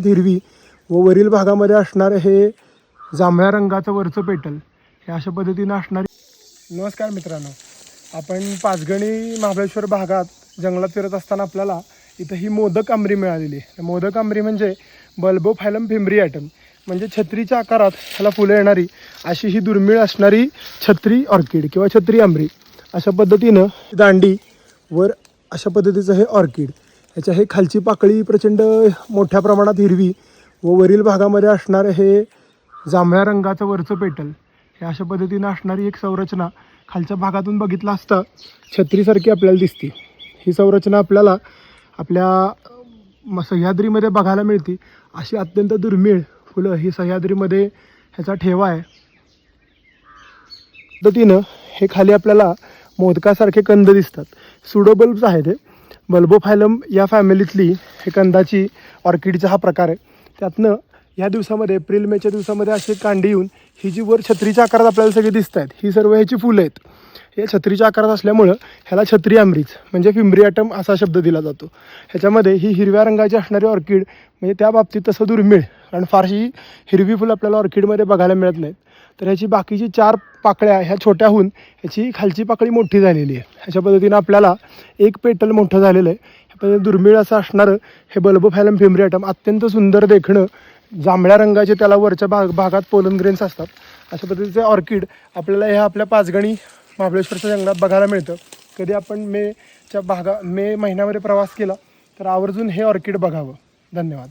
हिरवी व वरील भागामध्ये असणारे हे जांभळ्या रंगाचं वरचं पेटल हे अशा पद्धतीनं असणारी। नमस्कार मित्रांनो, आपण पाचगणी महाबळेश्वर भागात जंगलात फिरत असताना आपल्याला इथं ही मोदक आंबरी मिळालेली आहे। मोदक आंबरी म्हणजे बल्बोफायलम फिम्ब्रियाटम, म्हणजे छत्रीच्या आकारात ह्याला फुलं येणारी अशी ही दुर्मिळ असणारी छत्री ऑर्किड किंवा छत्री आंबरी। अशा पद्धतीनं दांडी वर अशा पद्धतीचं हे ऑर्किड, ह्याच्या हे खालची पाकळी प्रचंड मोठ्या प्रमाणात हिरवी व वरील भागामध्ये असणारे हे जांभळ्या रंगाचं वरचं पेटल हे अशा पद्धतीनं असणारी एक संरचना खालच्या भागातून बघितलं असता छत्रीसारखी आपल्याला दिसते। ही संरचना आपल्याला आपल्या सह्याद्रीमध्ये बघायला मिळते। अशी अत्यंत दुर्मिळ फुलं ही सह्याद्रीमध्ये ह्याचा ठेवा आहे। पद्धतीनं हे खाली आपल्याला मोदकासारखे कंद दिसतात। सुडोबल्ब्स आहेत हे बल्बोफायलम या फॅमिलीतली हे कंदाची ऑर्किडचा हा प्रकार आहे। त्यातनं या दिवसामध्ये एप्रिल मेच्या दिवसामध्ये अशी कांडी येऊन ही जी वर छत्रीच्या आकारात आपल्याला सगळी दिसत आहेत ही सर्व ह्याची फुलं आहेत। हे छत्रीच्या आकारात असल्यामुळं ह्याला छत्री आंबरीच म्हणजे फिम्ब्रियाटम असा शब्द दिला जातो। ह्याच्यामध्ये ही हिरव्या रंगाची असणारी ऑर्किड म्हणजे त्या बाबतीत तसं दुर्मिळ, कारण फारशी हिरवी फुलं आपल्याला ऑर्किडमध्ये बघायला मिळत नाहीत। तर ह्याची बाकीची 4 पाकळ्या ह्या छोट्या होऊन ह्याची खालची पाकळी मोठी झालेली आहे। ह्याच्या पद्धतीनं आपल्याला एक पेटल मोठं झालेलं आहे। ह्या दुर्मिळ असं असणारं हे बल्बोफायलम फिम्ब्रियाटम अत्यंत सुंदर देखणं जांभळ्या रंगाचे त्याला वरच्या भागात पोलन ग्रेन्स असतात। अशा पद्धतीचे ऑर्किड आपल्याला ह्या आपल्या पाचगणी महाबळेश्वरच्या जंगलात बघायला मिळतं। कधी आपण मे महिन्यामध्ये प्रवास केला तर आवर्जून हे ऑर्किड बघावं। धन्यवाद।